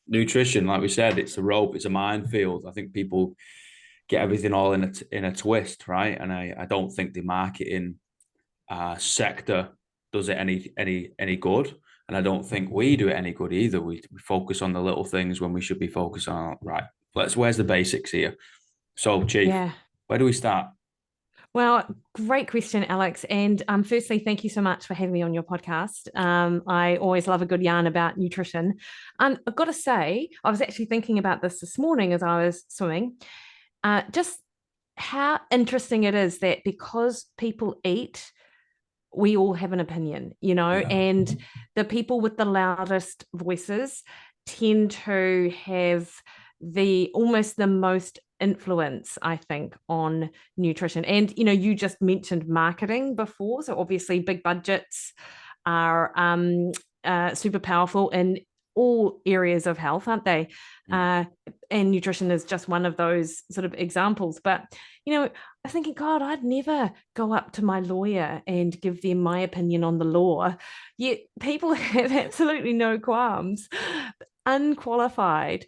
nutrition, like we said, it's a rope, it's a minefield. I think people get everything all in a twist, right? And I don't think the marketing sector does it any good. And I don't think we do it any good either. We focus on the little things when we should be focused on, right, where's the basics here? So, Chief, Yeah. where do we start? Well, great question, Alex. And firstly, thank you so much for having me on your podcast. I always love a good yarn about nutrition. I've got to say, I was actually thinking about this morning as I was swimming, just how interesting it is that because people eat, we all have an opinion, Yeah. and the people with the loudest voices tend to have the almost the most influence, I think, on nutrition. And you just mentioned marketing before, so obviously big budgets are super powerful in all areas of health, aren't they? Mm. uh, and nutrition is just one of those sort of examples. But I'm thinking, God, I'd never go up to my lawyer and give them my opinion on the law. Yet people have absolutely no qualms. Unqualified,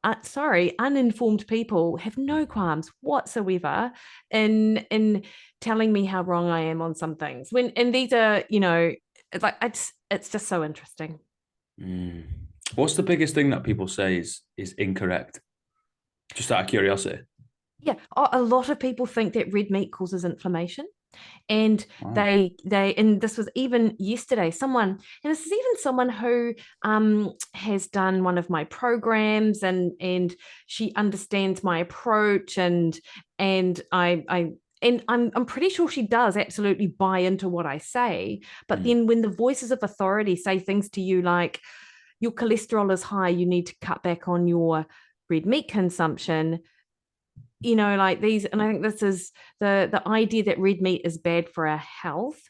uninformed people have no qualms whatsoever in telling me how wrong I am on some things. And these are, it's just so interesting. Mm. What's the biggest thing that people say is incorrect? Just out of curiosity. Yeah, a lot of people think that red meat causes inflammation. And Wow. they and this was even yesterday, and this is even someone who has done one of my programs, and she understands my approach, and I'm pretty sure she does absolutely buy into what I say. But Mm. then when the voices of authority say things to you like, your cholesterol is high, you need to cut back on your red meat consumption, like these. And I think this is the idea that red meat is bad for our health,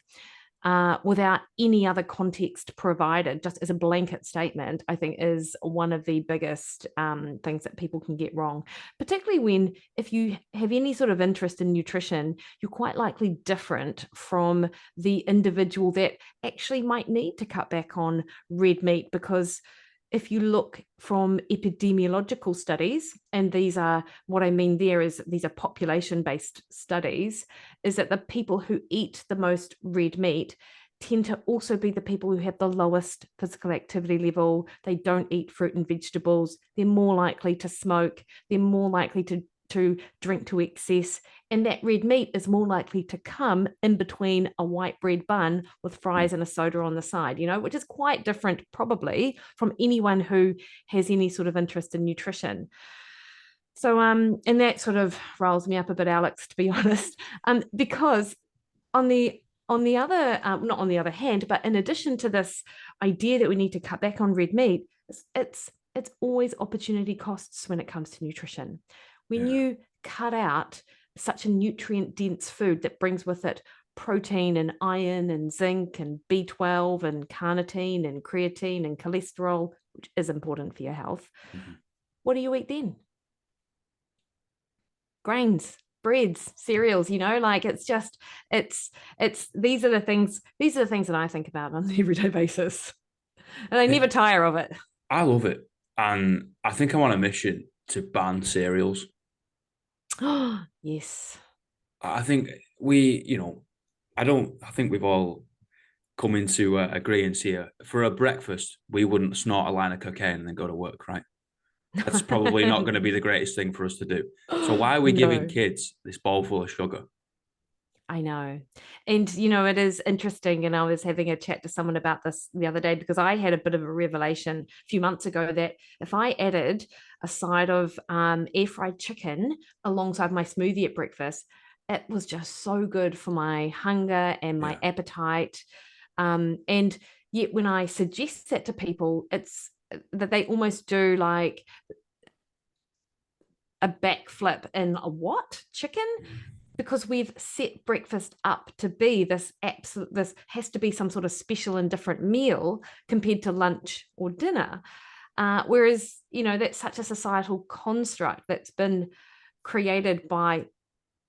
without any other context provided, just as a blanket statement, I think is one of the biggest things that people can get wrong. Particularly when, if you have any sort of interest in nutrition, you're quite likely different from the individual that actually might need to cut back on red meat. Because if you look from epidemiological studies, and these are, what I mean there is, these are population-based studies, is that the people who eat the most red meat tend to also be the people who have the lowest physical activity level. They don't eat fruit and vegetables. They're more likely to smoke. They're more likely to drink to excess. And that red meat is more likely to come in between a white bread bun with Mm. fries and a soda on the side, which is quite different probably from anyone who has any sort of interest in nutrition. So and that sort of riles me up a bit, Alex, to be honest, because on the other, not on the other hand, but in addition to this idea that we need to cut back on red meat, it's always opportunity costs when it comes to nutrition. When Yeah. you cut out such a nutrient dense food that brings with it protein and iron and zinc and B12 and carnitine and creatine and cholesterol, which is important for your health, Mhm. what do you eat then? Grains, breads, cereals, like it's just, it's these are the things that I think about on an everyday basis. And I never tire of it. I love it. And I think I'm on a mission to ban cereals. Oh, yes. I think I think we've all come into agreement here. For a breakfast, we wouldn't snort a line of cocaine and then go to work, right? That's probably not going to be the greatest thing for us to do. So why are we giving No. kids this bowl full of sugar? I know. And, it is interesting. And I was having a chat to someone about this the other day, because I had a bit of a revelation a few months ago that if I added a side of air fried chicken alongside my smoothie at breakfast, it was just so good for my hunger and my Yeah. appetite. And yet, when I suggest that to people, it's that they almost do like a backflip in a what? Chicken? Because we've set breakfast up to be this has to be some sort of special and different meal compared to lunch or dinner. Whereas, that's such a societal construct that's been created by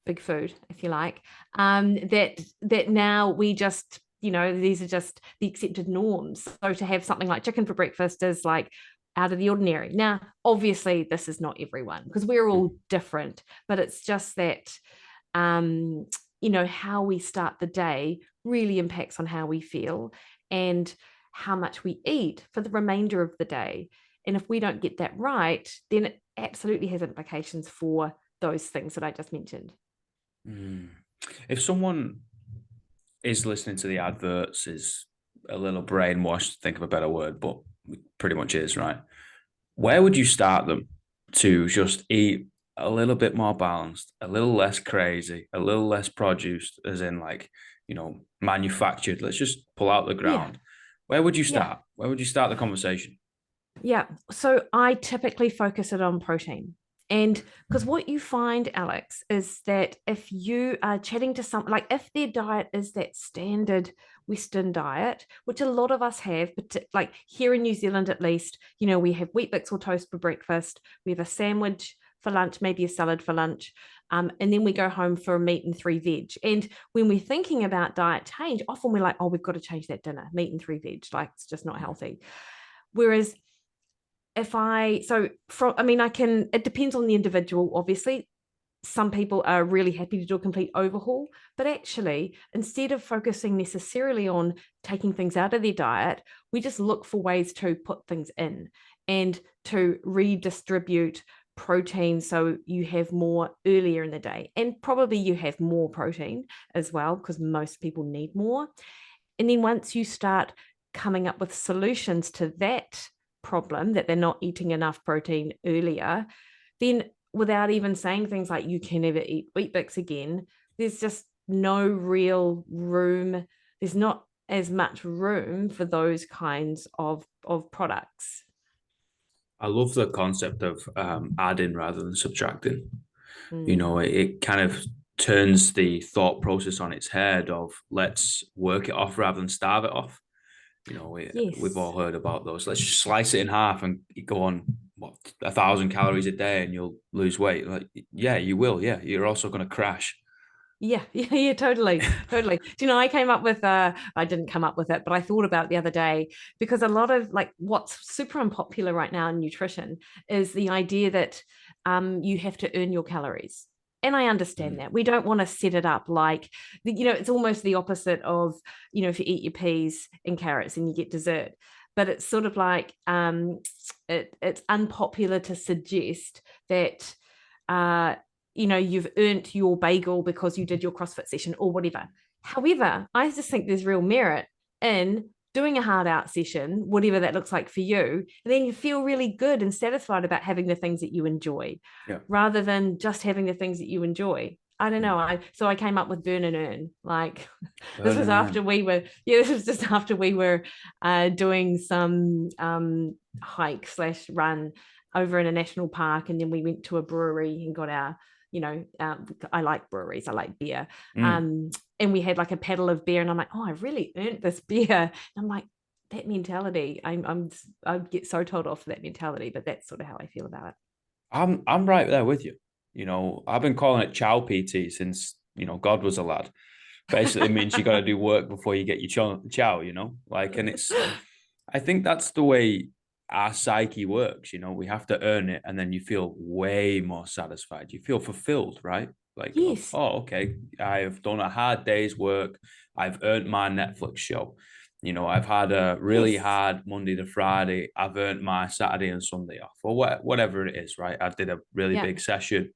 big food, if you like, that now we just, these are just the accepted norms. So to have something like chicken for breakfast is like out of the ordinary. Now, obviously, this is not everyone because we're all different, but it's just that, how we start the day really impacts on how we feel and how much we eat for the remainder of the day. And if we don't get that right, then it absolutely has implications for those things that I just mentioned. If someone is listening to the adverts, is a little brainwashed, think of a better word, but pretty much is, right? Where would you start them to just eat a little bit more balanced, a little less crazy, a little less produce, as in like, manufactured? Let's just pull out the ground. Where would you start? Where would you start the conversation? Yeah. So I typically focus it on protein. And because what you find, Alex, is that if you are chatting to someone, like if their diet is that standard Western diet, which a lot of us have, but like here in New Zealand at least, we have Weet-Bix or toast for breakfast, we have a sandwich for lunch, maybe a salad for lunch, and then we go home for meat and 3 veg. And when we're thinking about diet change, often we're like, oh, we've got to change that dinner, meat and 3 veg, like it's just not healthy. Whereas it depends on the individual, obviously. Some people are really happy to do a complete overhaul, but actually, instead of focusing necessarily on taking things out of their diet, we just look for ways to put things in and to redistribute protein so you have more earlier in the day. And probably you have more protein as well, because most people need more. And then once you start coming up with solutions to that problem, that they're not eating enough protein earlier, then without even saying things like you can never eat Weet-Bix again, there's just no real room. There's not as much room for those kinds of products. I love the concept of adding rather than subtracting. It kind of turns the thought process on its head of let's work it off rather than starve it off. We've all heard about those. Let's just slice it in half and go on 1,000 calories a day and you'll lose weight. Like, yeah, you will. Yeah, you're also going to crash. Yeah, totally. I came up with I didn't come up with it, but I thought about it the other day, because a lot of like what's super unpopular right now in nutrition is the idea that you have to earn your calories. And I understand that. We don't want to set it up like, it's almost the opposite of, if you eat your peas and carrots and you get dessert. But it's sort of like it's unpopular to suggest that you've earned your bagel because you did your CrossFit session or whatever. However, I just think there's real merit in doing a hard out session, whatever that looks like for you, and then you feel really good and satisfied about having the things that you enjoy, rather than just having the things that you enjoy. I don't know. I came up with burn and earn. Like this was after we were, this was just after we were doing some hike / run over in a national park, and then we went to a brewery and got our, I like breweries, I like beer. And we had like a paddle of beer, and I'm like, oh, I really earned this beer. And I'm like, that mentality, I get so told off for that mentality, but that's sort of how I feel about it. I'm right there with you. I've been calling it chow PT since, God was a lad. Basically means you got to do work before you get your chow, and I think that's the way our psyche works. We have to earn it, and then you feel way more satisfied. You feel fulfilled, right? Like, yes. oh, okay, I've done a hard day's work. I've earned my Netflix show. I've had a really hard Monday to Friday. I've earned my Saturday and Sunday off, or whatever it is, right? I did a really big session.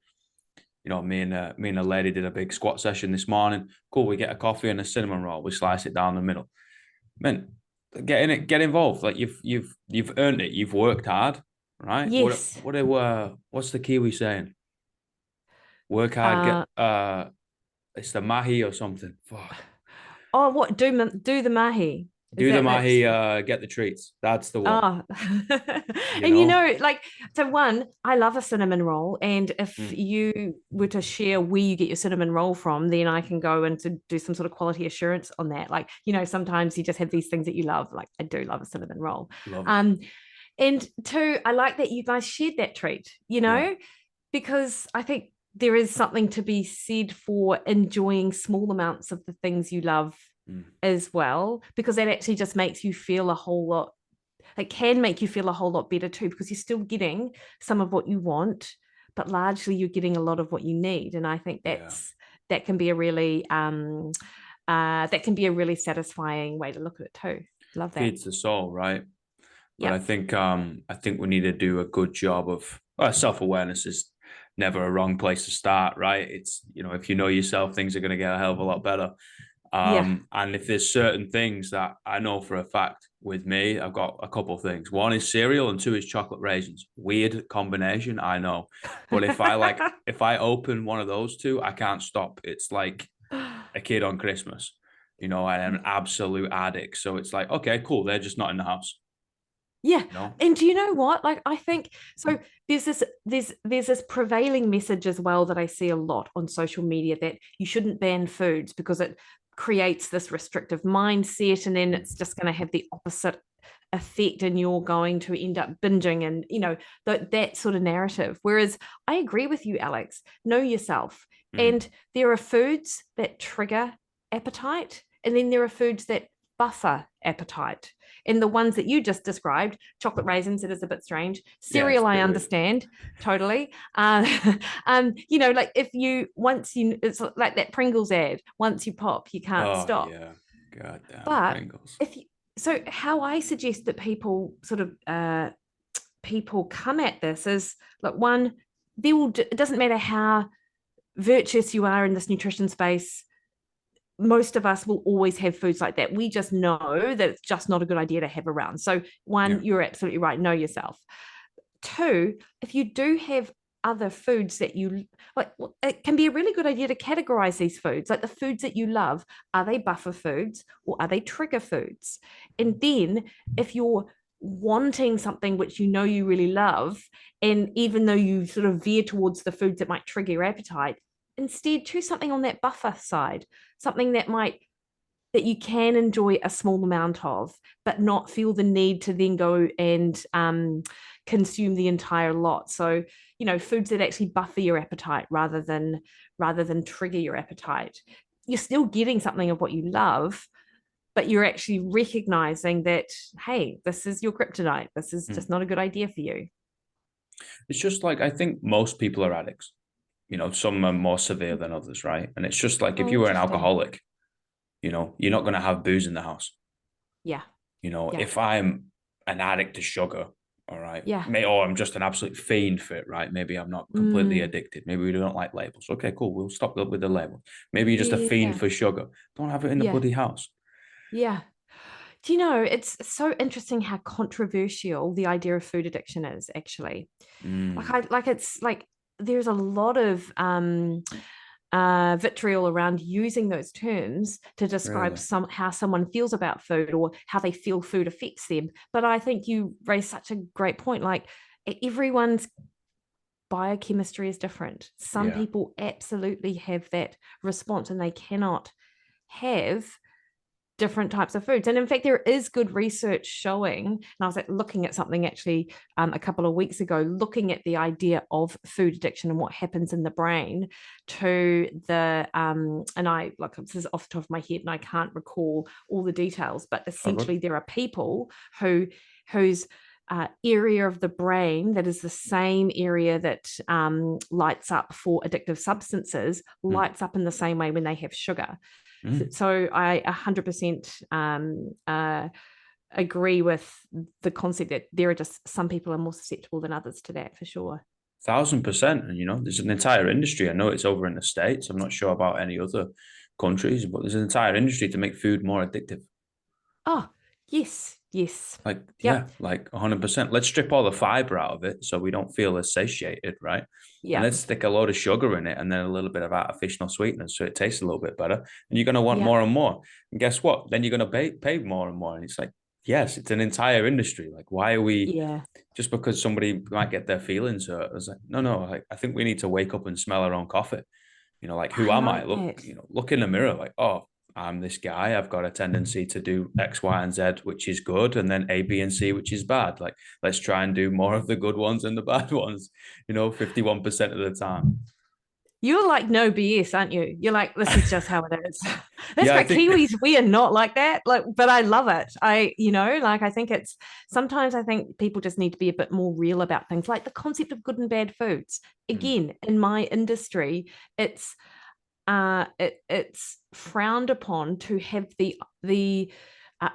Me and a lady did a big squat session this morning. Cool. We get a coffee and a cinnamon roll. We slice it down the middle. Man, get in it. Get involved. Like you've earned it. You've worked hard, right? Yes. What's the Kiwi saying? Work hard. It's the mahi or something. Fuck. Oh, what do the mahi? Do the mahi, get the treats. That's the one. Oh. And like, so one, I love a cinnamon roll. And if you were to share where you get your cinnamon roll from, then I can go and to do some sort of quality assurance on that. Like, sometimes you just have these things that you love. Like, I do love a cinnamon roll. Love it. And two, I like that you guys shared that treat, because I think there is something to be said for enjoying small amounts of the things you love as well, because that actually just makes you feel a whole lot. It can make you feel a whole lot better too, because you're still getting some of what you want, but largely you're getting a lot of what you need. And I think that can be a really satisfying way to look at it too. Love that. Feeds the soul, right? But Yeah. I think we need to do a good job of self-awareness is never a wrong place to start, right? It's, if you know yourself, things are going to get a hell of a lot better. Yeah. And if there's certain things that I know for a fact with me, I've got a couple of things. One is cereal and two is chocolate raisins. Weird combination, I know. But if I open one of those two, I can't stop. It's like a kid on Christmas, and I'm an absolute addict. So it's like, okay, cool. They're just not in the house. Yeah. You know? And do you know what? Like, I think so there's this prevailing message as well that I see a lot on social media, that you shouldn't ban foods because it creates this restrictive mindset, and then it's just going to have the opposite effect, and you're going to end up binging, and that sort of narrative. Whereas I agree with you, Alex. Know yourself. And there are foods that trigger appetite, and then there are foods that buffer appetite. And the ones that you just described, chocolate raisins, it is a bit strange. Cereal, I understand totally. Like it's like that Pringles ad. Once you pop, you can't stop. Yeah, goddamn But Pringles. So how I suggest that people people come at this is, like, one, it doesn't matter how virtuous you are in this nutrition space, most of us will always have foods like that. We just know that it's just not a good idea to have around. So one, you're absolutely right. Know yourself. Two, if you do have other foods that you like, it can be a really good idea to categorize these foods. Like, the foods that you love, are they buffer foods or are they trigger foods? And then if you're wanting something which you really love, and even though you sort of veer towards the foods that might trigger your appetite, instead choose something on that buffer side, something that you can enjoy a small amount of, but not feel the need to then go and consume the entire lot. So, foods that actually buffer your appetite rather than trigger your appetite. You're still getting something of what you love, but you're actually recognizing that, hey, this is your kryptonite. This is just not a good idea for you. It's just like, I think most people are addicts. Some are more severe than others, right? And it's just like, if you were an alcoholic, you're not going to have booze in the house. Yeah. If I'm an addict to sugar, all right, yeah, or I'm just an absolute fiend for it, right? Maybe I'm not completely addicted. Maybe we don't like labels. Okay, cool. We'll stop with the label. Maybe you're just a fiend for sugar. Don't have it in the bloody house. Yeah. Do it's so interesting how controversial the idea of food addiction is, actually. It's like there's a lot of vitriol around using those terms to describe how someone feels about food, or how they feel food affects them. But I think you raised such a great point. Like, everyone's biochemistry is different. Some people absolutely have that response, and they cannot have different types of foods. And in fact, there is good research showing, and I was looking at something actually a couple of weeks ago, looking at the idea of food addiction and what happens in the brain to the and I, like, this is off the top of my head and I can't recall all the details, but essentially there are people whose area of the brain that is the same area that lights up for addictive substances lights up in the same way when they have sugar. So I 100% agree with the concept that there are just some people are more susceptible than others to that, for sure. 1,000%. And, there's an entire industry. I know it's over in the States. I'm not sure about any other countries, but there's an entire industry to make food more addictive. Oh, yes. Like, like 100%. Let's strip all the fiber out of it so we don't feel as satiated, right? Yeah. And let's stick a load of sugar in it and then a little bit of artificial sweetness so it tastes a little bit better. And you're going to want more and more. And guess what? Then you're going to pay more and more. And it's like, yes, it's an entire industry. Like, why are we just because somebody might get their feelings hurt? I was like, no. Like, I think we need to wake up and smell our own coffee. Like, who am I? Look in the mirror, like, oh, I'm this guy. I've got a tendency to do X, Y, and Z, which is good, and then A, B, and C, which is bad. Like, let's try and do more of the good ones and the bad ones, 51% of the time. You're like no BS, aren't you? You're like, this is just how it is. That's Yeah, I great. think Kiwis, we are not like that. Like, but I love it. Like I think it's sometimes I think people just need to be a bit more real about things, like the concept of good and bad foods. Mm, Again, in my industry, it's frowned upon to have the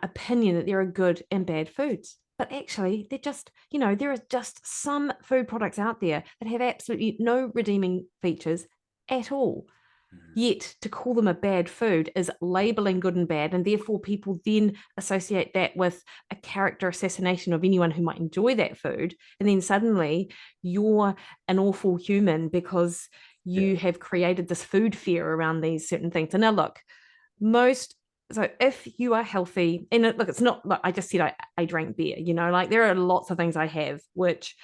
opinion that there are good and bad foods. But actually, they're just, there are just some food products out there that have absolutely no redeeming features at all. mm, Yet to call them a bad food is labeling good and bad. And therefore, people then associate that with a character assassination of anyone who might enjoy that food. And then suddenly you're an awful human because yeah. you have created this food fear around these certain things. And now, look, most so if you are healthy, and look, it's not like I just said I drank beer, like there are lots of things I have which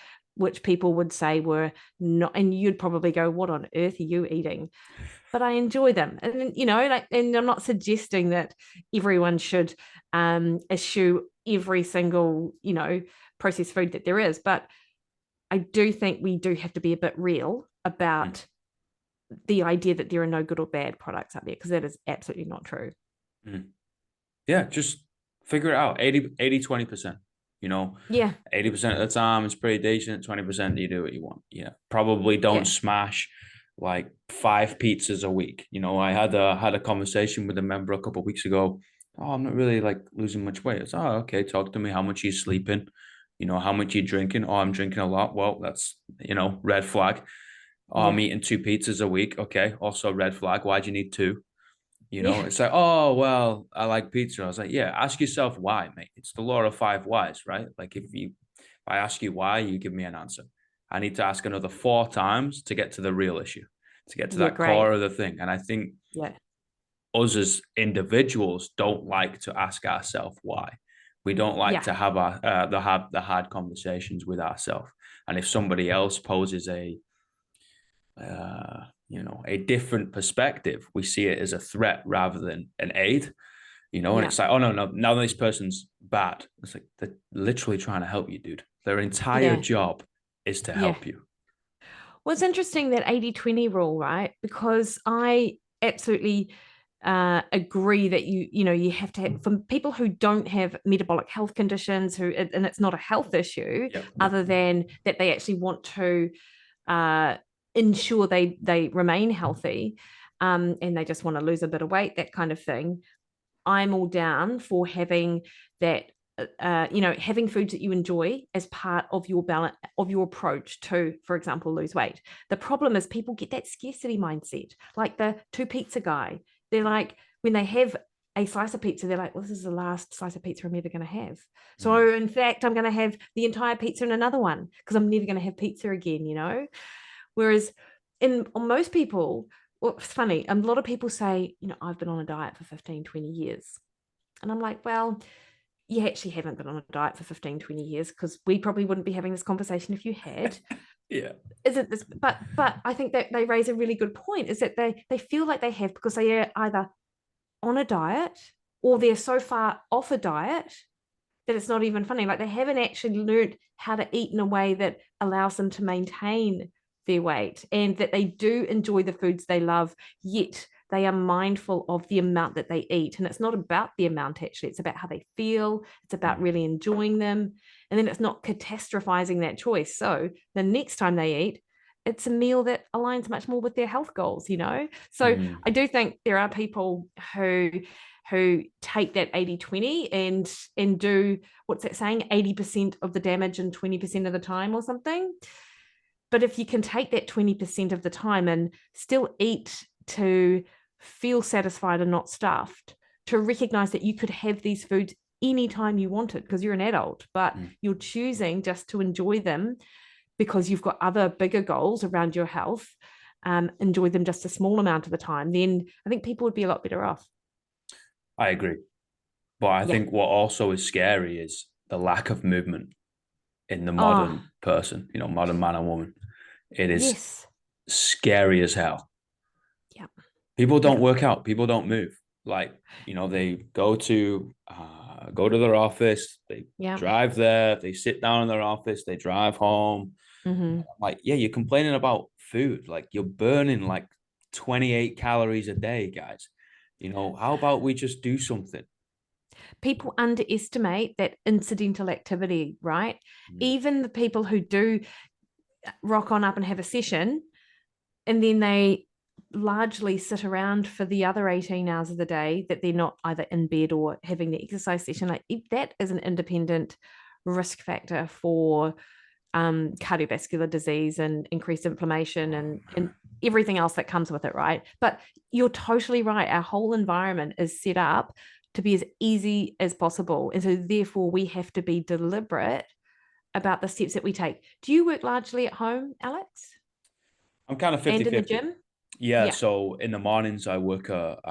people would say were not, and you'd probably go, what on earth are you eating? But I enjoy them. And like, and I'm not suggesting that everyone should eschew every single, processed food that there is, but I do think we do have to be a bit real Mm, about the idea that there are no good or bad products out there, because that is absolutely not true. mm. Yeah, just figure it out. 20%. Yeah, 80% of the time it's pretty decent. 20% you do what you want. Yeah. Probably don't yeah, smash like 5 pizzas a week. I had a conversation with a member a couple of weeks ago. Oh, I'm not really like losing much weight. It's okay, talk to me. How much are you sleeping? How much are you drinking? Oh, I'm drinking a lot. Well, that's red flag. Oh, I'm yeah, eating 2 pizzas a week. Okay. Also red flag. Why do you need two? yeah, It's like, oh, well, I like pizza. I was like, yeah, ask yourself why, mate. It's the law of 5 whys, right? Like if I ask you why, you give me an answer. I need to ask another 4 times to get to the real issue, to get to yeah, that core great. of the thing. And I think Yeah, us as individuals don't like to ask ourselves why. We don't like yeah, to have the hard conversations with ourselves. And if somebody else poses a different perspective, we see it as a threat rather than an aid. And yeah, it's like, oh no, no, now this person's bad. It's like they're literally trying to help you, dude. Their entire yeah, job is to yeah. help you. Well, it's interesting that 80/20 rule, right? Because I absolutely agree that you have to have, for people who don't have metabolic health conditions, and it's not a health issue Yep, yep. other than that they actually want to uh, ensure they remain healthy, and they just want to lose a bit of weight, that kind of thing. I'm all down for having that, having foods that you enjoy as part of your balance, of your approach to, for example, lose weight. The problem is people get that scarcity mindset, like the two pizza guy. They're like, when they have a slice of pizza, they're like, well, this is the last slice of pizza I'm ever going to have. Mm. So in fact, I'm going to have the entire pizza in another one because I'm never going to have pizza again. Whereas on most people, well, it's funny, a lot of people say, I've been on a diet for 15, 20 years. And I'm like, well, you actually haven't been on a diet for 15, 20 years, because we probably wouldn't be having this conversation if you had. Yeah. Isn't this, but I think that they raise a really good point, is that they feel like they have because they are either on a diet or they're so far off a diet that it's not even funny. Like they haven't actually learned how to eat in a way that allows them to maintain their weight, and that they do enjoy the foods they love, yet they are mindful of the amount that they eat. And it's not about the amount, actually. It's about how they feel. It's about Mm. really enjoying them. And then it's not catastrophizing that choice. So the next time they eat, it's a meal that aligns much more with their health goals. So Mm. I do think there are people who take that 80/20 and do, what's that saying, 80% of the damage and 20% of the time or something. But if you can take that 20% of the time and still eat to feel satisfied and not stuffed, to recognize that you could have these foods anytime you wanted because you're an adult, but Mm. you're choosing just to enjoy them because you've got other bigger goals around your health, enjoy them just a small amount of the time, then I think people would be a lot better off. I agree. But I Yeah. think what also is scary is the lack of movement in the Oh, modern person, modern man and woman. It is yes. scary as hell. Yeah. People don't Yeah. work out. People don't move. Like, they go to go to their office, they Yeah. drive there, they sit down in their office, they drive home. Mm-hmm. Like, yeah, you're complaining about food. Like, you're burning like 28 calories a day, guys. How about we just do something? People underestimate that incidental activity, right? Mm. Even the people who do rock on up and have a session, and then they largely sit around for the other 18 hours of the day that they're not either in bed or having the exercise session. Like, that is an independent risk factor for cardiovascular disease and increased inflammation and everything else that comes with it, right? But you're totally right. Our whole environment is set up to be as easy as possible. And so therefore we have to be deliberate about the steps that we take. Do you work largely at home, Alex? I'm kind of And in the 50-50. gym? Yeah, Yeah. so in the mornings I work at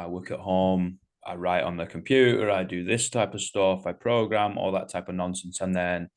home, I write on the computer, I do this type of stuff, I program, all that type of nonsense. And then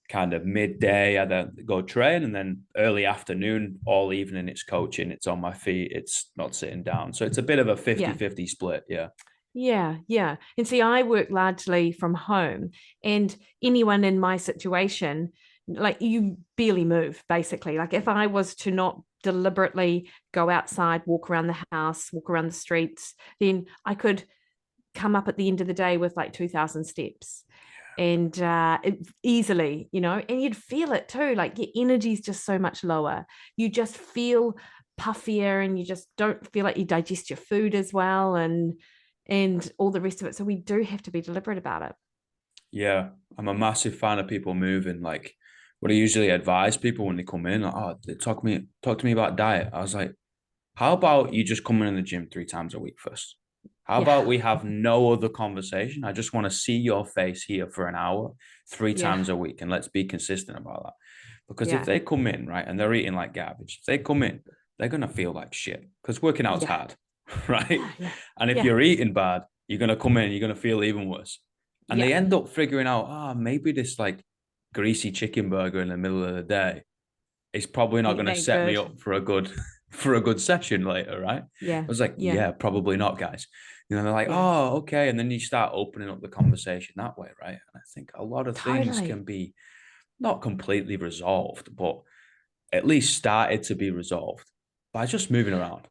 kind of midday, I then go train, and then early afternoon, all evening, it's coaching, it's on my feet, it's not sitting down. So it's a bit of a 50 Yeah. 50 split. Yeah. Yeah, yeah. And see, I work largely from home, and anyone in my situation, like, you barely move, basically. Like, if I was to not deliberately go outside, walk around the house, walk around the streets, then I could come up at the end of the day with like 2,000 steps and easily, and you'd feel it too. Like, your energy is just so much lower. You just feel puffier, and you just don't feel like you digest your food as well, and all the rest of it. So we do have to be deliberate about it. Yeah, I'm a massive fan of people moving. Like, what I usually advise people when they come in, like, oh, talk to me about diet. I was like, how about you just come in the gym 3 times a week first? How Yeah. about we have no other conversation? I just want to see your face here for an hour, three Yeah. times a week, and let's be consistent about that. Because if Yeah. they come in, right, and they're eating like garbage, if they come in, they're gonna feel like shit because working out's Yeah. hard, right? Yeah. Yeah. And if Yeah. you're eating bad, you're gonna come in, you're gonna feel even worse. And Yeah. they end up figuring out, maybe this like greasy chicken burger in the middle of the day is probably not going to Ain't set me good. up for a good for a good session later, right? I Yeah. was like, Yeah. yeah, probably not, guys. They're like, Yeah. oh, okay. And then you start opening up the conversation that way, right? And I think a lot of things Totally. can be not completely resolved, but at least started to be resolved by just moving around.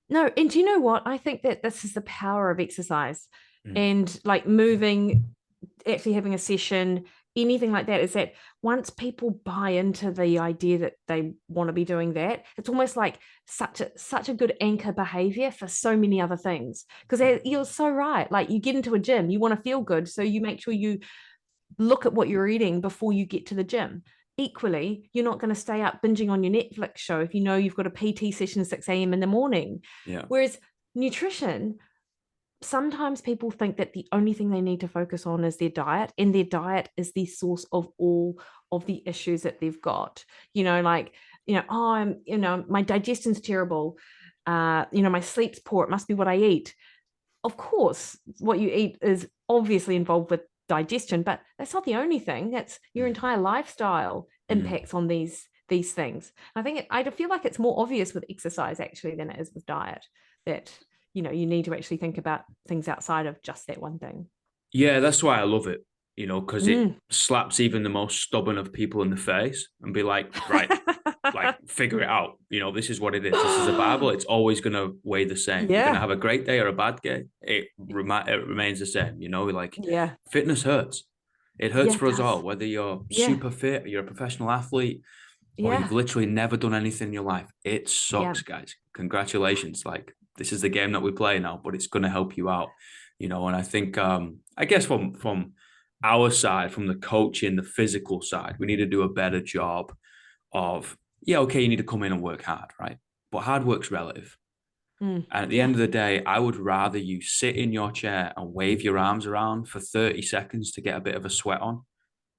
No, and do you know what? I think that this is the power of exercise, Mm. and like moving, actually having a session, anything like that, is that once people buy into the idea that they want to be doing that, it's almost like such a good anchor behavior for so many other things. Because you're so right. Like, you get into a gym, you want to feel good, so you make sure you look at what you're eating before you get to the gym. Equally, you're not going to stay up binging on your Netflix show if you know you've got a PT session at 6 a.m. in the morning. Yeah. Whereas nutrition, sometimes people think that the only thing they need to focus on is their diet, and their diet is the source of all of the issues that they've got. Like, oh, my digestion's terrible. My sleep's poor. It must be what I eat. Of course, what you eat is obviously involved with digestion, but that's not the only thing. That's your entire lifestyle impacts on these things. I feel like it's more obvious with exercise actually than it is with diet, that you need to actually think about things outside of just that one thing. Yeah, that's why I love it, because it Mm. slaps even the most stubborn of people in the face and be like, right, like, figure it out. This is what it is. This is a Bible. It's always going to weigh the same. You're going to Yeah. have a great day or a bad day. It remains the same. Like, Yeah. fitness hurts. It hurts Yeah, it for us all, does. whether you're Yeah. super fit, or you're a professional athlete, or you've Yeah. literally never done anything in your life. It Yeah. sucks, guys. Congratulations. Like, this is the game that we play now, but it's going to help you out. And I think, I guess from our side, from the coaching, the physical side, we need to do a better job of, yeah, okay, you need to come in and work hard, right? But hard work's relative. Mm. And at the Yeah. end of the day, I would rather you sit in your chair and wave your arms around for 30 seconds to get a bit of a sweat on.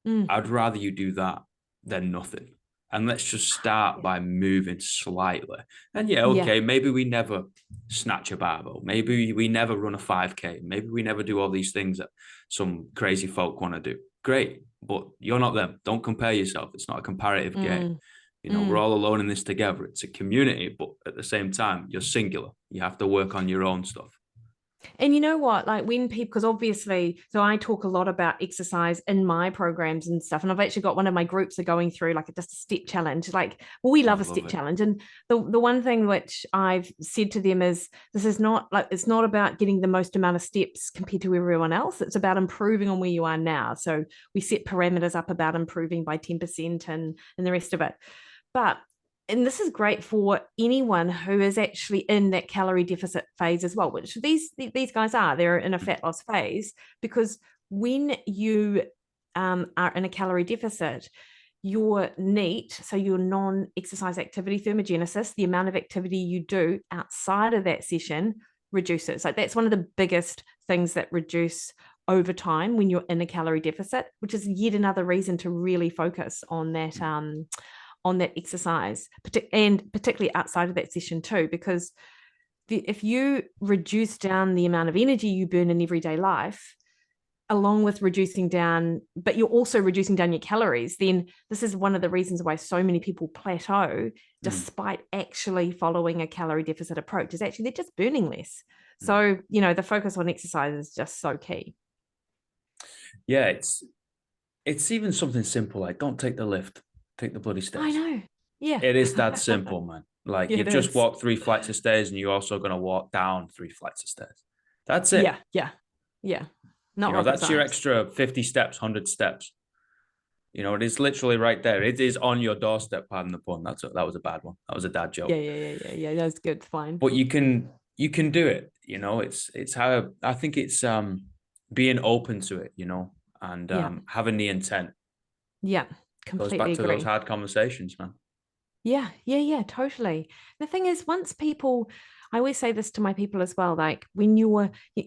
Mm. I'd rather you do that than nothing. And let's just start by moving slightly. And yeah, Yeah. okay, maybe we never snatch a barbell. Maybe we never run a 5K. Maybe we never do all these things that some crazy folk want to do. Great, but you're not them. Don't compare yourself. It's not a comparative game. We're all alone in this together. It's a community, but at the same time, you're singular. You have to work on your own stuff. And you know what? Like when people, because obviously, so I talk a lot about exercise in my programs and stuff. And I've actually got one of my groups are going through like just a step challenge. Like, well, we I love a love step it. challenge. And the one thing which I've said to them is this is not like, it's not about getting the most amount of steps compared to everyone else. It's about improving on where you are now. So we set parameters up about improving by 10% and the rest of it. But and this is great for anyone who is actually in that calorie deficit phase as well, which these guys are. They're in a fat loss phase because when you are in a calorie deficit, your NEAT, so your non-exercise activity thermogenesis, the amount of activity you do outside of that session reduces. Like that's one of the biggest things that reduce over time when you're in a calorie deficit, which is yet another reason to really focus on that exercise, and particularly outside of that session too, because if you reduce down the amount of energy you burn in everyday life, along with reducing down, but you're also reducing down your calories, then this is one of the reasons why so many people plateau despite actually following a calorie deficit approach, is actually they're just burning less. So, the focus on exercise is just so key. Yeah, it's even something simple like don't take the lift, take the bloody I stairs. know. Yeah. It is that simple, man. Like Yeah, you've it just is. walked 3 flights of stairs and you're also going to walk down 3 flights of stairs. That's Yeah. it. Yeah. Yeah. Not rocket That's your science. extra 50 steps, 100 steps. It is literally right there. It is on your doorstep, pardon the pun. That was a bad one. That was a dad Yeah, joke. yeah, yeah, yeah, yeah. That's good. Fine. But you can do it. It's how I think it's being open to it, and Yeah. having the intent. Yeah. Goes Completely back to those agree. hard conversations, man. Yeah, yeah, yeah, totally. The thing is, once people, I always say this to my people as well, like when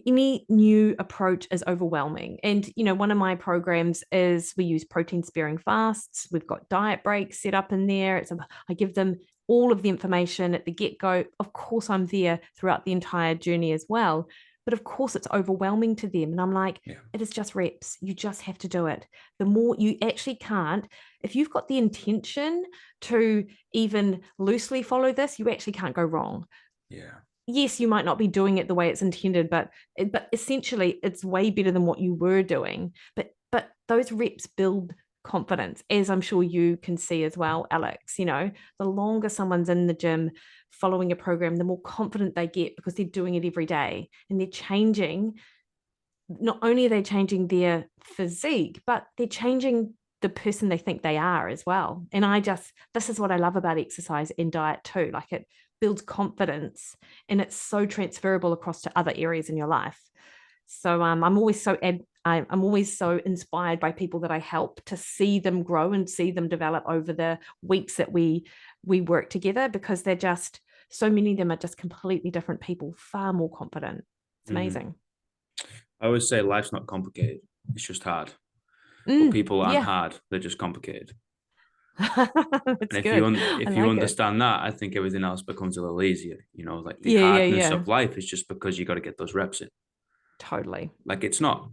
any new approach is overwhelming. And, one of my programs is we use protein sparing fasts. We've got diet breaks set up in there. I give them all of the information at the get-go. Of course, I'm there throughout the entire journey as well. But of course, it's overwhelming to them. And I'm like, Yeah. it is just reps. You just have to do it. The more you actually can't, if you've got the intention to even loosely follow this, you actually can't go wrong. Yeah. Yes, you might not be doing it the way it's intended, but essentially it's way better than what you were doing. But those reps build confidence, as I'm sure you can see as well, Alex. The longer someone's in the gym following a program, the more confident they get because they're doing it every day and they're changing. Not only are they changing their physique, but they're changing the person they think they are as well. And this is what I love about exercise and diet too. Like it builds confidence and it's so transferable across to other areas in your life. So I'm always so inspired by people that I help to see them grow and see them develop over the weeks that we work together, because they're just, so many of them are just completely different people, far more confident. It's amazing. I always say life's not complicated. It's just hard. But people aren't Yeah. hard. They're just complicated. That's And if you good. I if you like it. understand that, I think everything else becomes a little easier. Like the Yeah, yeah, hardness yeah. of life is just because you got to get those reps in. Totally. Like it's not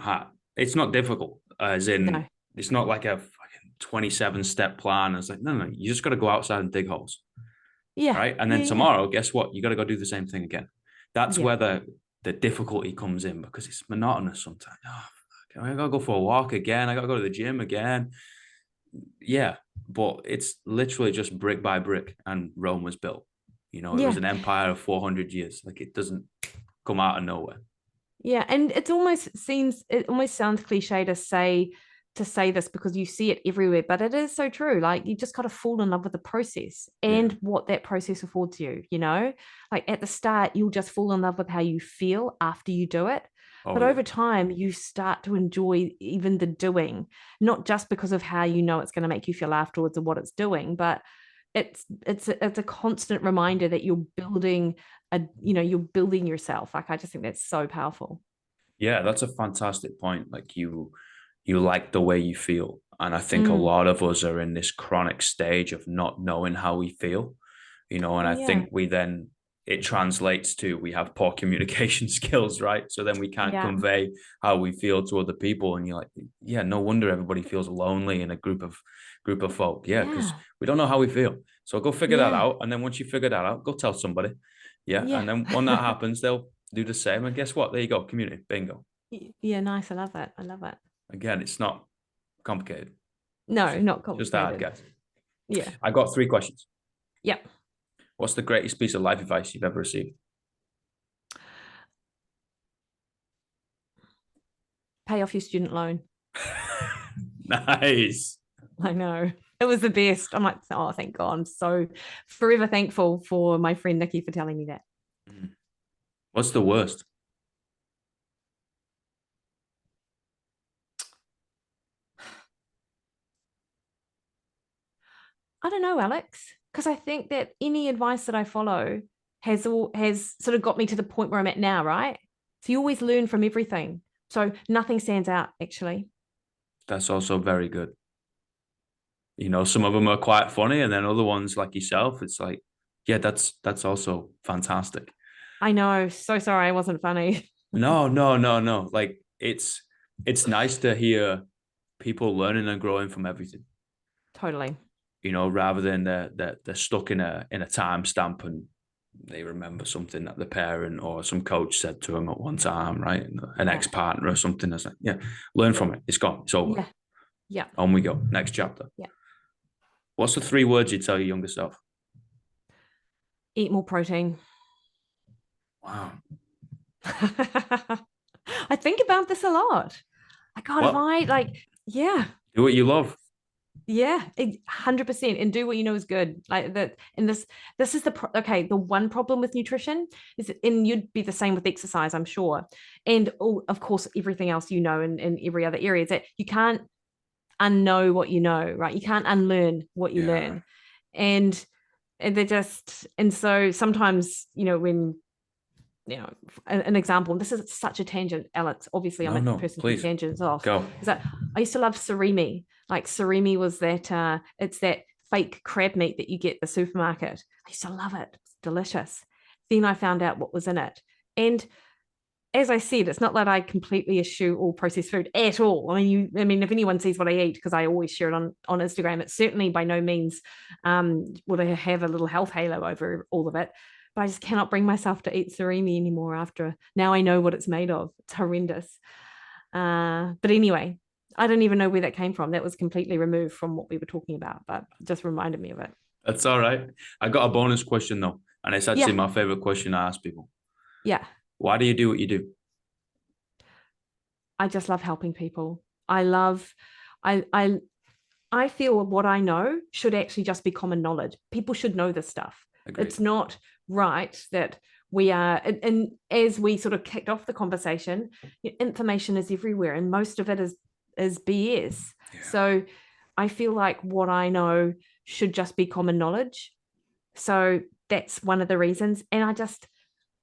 hard. It's not difficult. As in, No. it's not like a fucking 27-step plan. It's like no, you just got to go outside and dig holes, Yeah. right? And Yeah, then yeah. tomorrow, guess what? You got to go do the same thing again. That's Yeah. where the difficulty comes in because it's monotonous sometimes. Oh, I gotta go for a walk again. I gotta go to the gym again. Yeah, but it's literally just brick by brick, and Rome was built. It was Yeah. an empire of 400 years. Like it doesn't come out of nowhere. Yeah. And it almost sounds cliche to say this because you see it everywhere, but it is so true. Like you just got to fall in love with the process Yeah. and what that process affords you. Like at the start, you'll just fall in love with how you feel after you do it. Oh But yeah. over time, you start to enjoy even the doing, not just because of how it's going to make you feel afterwards and what it's doing, but it's a constant reminder that you're building yourself. Like I just think that's so powerful. Yeah, that's a fantastic point. Like you like the way you feel. And I think a Mm. lot of us are in this chronic stage of not knowing how we feel, and Yeah, I yeah, think it translates to we have poor communication skills, right? So then we can't yeah, convey how we feel to other people. And you're like, yeah, no wonder everybody feels lonely in a group of folk. Yeah, because yeah, we don't know how we feel. So go figure that yeah, out. And then once you figure that out, go tell somebody. Yeah. yeah. And then when that happens, do the same. And guess what? There you go. Community. Bingo. Yeah, nice. I love it. I love it. Again, it's not complicated. No, not Just hard, complicated. guys. Yeah. I got 3 questions. Yep. What's the greatest piece of life advice you've ever received? Pay off your student loan. Nice. I know. It was the best. I'm like, oh, thank God. I'm so forever thankful for my friend Nikki for telling me that. What's the worst? I don't know, Alex, because I think that any advice that I follow has sort of got me to the point where I'm at now, right? So you always learn from everything. So nothing stands out, actually. That's also very good. You know, some of them are quite funny, and then other ones like yourself, it's like, yeah, that's also fantastic. I know. So sorry, I wasn't funny. No. Like it's nice to hear people learning and growing from everything. Totally. You know, rather than they're stuck in a timestamp and they remember something that the parent or some coach said to them at one time, right? An ex-partner or something. That's like, yeah, learn from it. It's gone. It's over. Yeah. Yeah. On we go. Next chapter. Yeah. What's the 3 words you tell your younger self? Eat more protein. Wow. I think about this a lot. Like, God, if I yeah. Do what you love. Yeah, 100%, and do what you know is good. Like that, and this is the one problem with nutrition is, and you'd be the same with exercise, I'm sure, and of course everything else you know in every other area, is that you can't unknow what you know, right? You can't unlearn what you learn, and they're just, and so sometimes, you know, when, you know, an example, and this is such a tangent, Alex, obviously I'm a person who tangents off. Go. Is that I used to love surimi. Like surimi was that it's that fake crab meat that you get at the supermarket. I used to love it. It's delicious. Then I found out what was in it. And as I said, it's not that I completely eschew all processed food at all. I mean, if anyone sees what I eat, because I always share it on Instagram, it's certainly by no means will I have a little health halo over all of it. But I just cannot bring myself to eat surimi anymore after now I know what it's made of. It's horrendous. But anyway, I don't even know where that came from. That was completely removed from what we were talking about, but just reminded me of it. That's all right. I got a bonus question though, and it's actually my favorite question I ask people. Yeah. Why do you do what you do? I just love helping people. I feel what I know should actually just be common knowledge. People should know this stuff. Agreed. It's not right that we are, and as we sort of kicked off the conversation, information is everywhere, and most of it is BS. Yeah. So I feel like what I know should just be common knowledge. So that's one of the reasons. And I just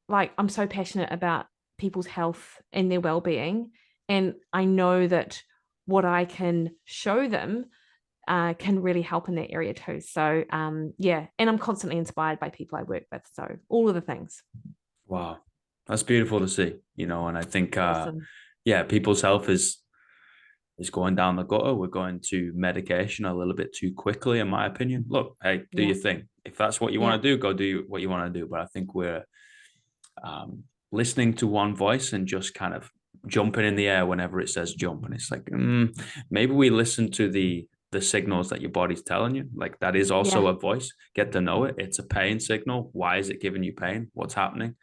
I'm so passionate about people's health and their well-being. And I know that what I can show them can really help in that area too. So yeah, and I'm constantly inspired by people I work with. So all of the things. Wow, that's beautiful to see, you know. And I think awesome. Yeah, people's health is going down the gutter. We're going to medication a little bit too quickly, in my opinion. Look, hey, do your thing. If that's what you want to do, go do what you want to do. But I think we're listening to one voice and just kind of jumping in the air whenever it says jump. And it's like, maybe we listen to the signals that your body's telling you. Like that is also a voice. Get to know it. It's a pain signal. Why is it giving you pain? What's happening?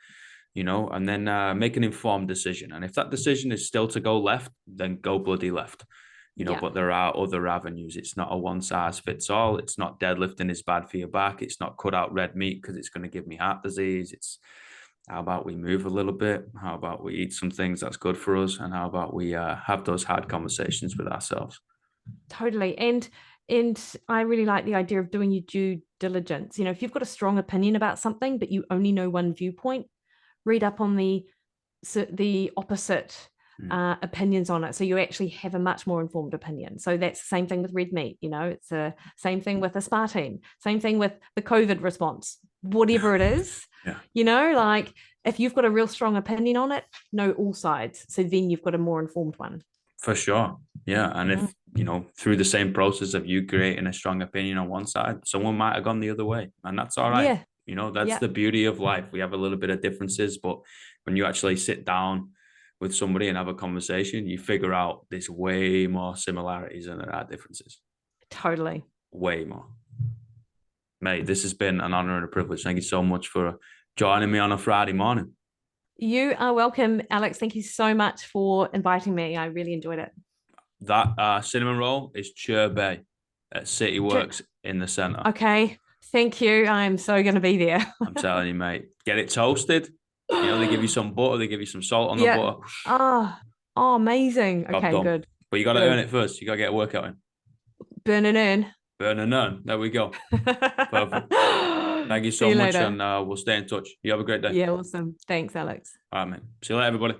You know, and then make an informed decision. And if that decision is still to go left, then go bloody left. You know, but there are other avenues. It's not a one size fits all. It's not deadlifting is bad for your back. It's not cut out red meat because it's going to give me heart disease. It's how about we move a little bit? How about we eat some things that's good for us? And how about we have those hard conversations with ourselves? Totally. And I really like the idea of doing your due diligence. You know, if you've got a strong opinion about something, but you only know one viewpoint, read up on the opposite opinions on it. So you actually have a much more informed opinion. So that's the same thing with red meat. You know, it's the same thing with aspartame, same thing with the COVID response, whatever it is. You know, like if you've got a real strong opinion on it, know all sides. So then you've got a more informed one. For sure. Yeah. And if, you know, through the same process of you creating a strong opinion on one side, someone might have gone the other way. And that's all right. You know, that's Yeah, the beauty of life. We have a little bit of differences, but when you actually sit down with somebody and have a conversation, you figure out there's way more similarities than there are differences. totally. Way more. Mate, this has been an honor and a privilege. Thank you so much for joining me on a Friday morning. You are welcome, Alex. Thank you so much for inviting me. I really enjoyed it. That cinnamon roll is Bay at City Works in the centre. Okay. Thank you. I'm so going to be there. I'm telling you, mate. Get it toasted. You know, they give you some butter, they give you some salt on the butter. Oh, amazing. Job Okay, done. good. But you got to earn it first. You got to get a workout in. Burn and earn. Burn and earn. There we go. Perfect. Thank you so See you much, later. and we'll stay in touch. You have a great day. Yeah, awesome. Thanks, Alex. All right, mate. See you later, everybody.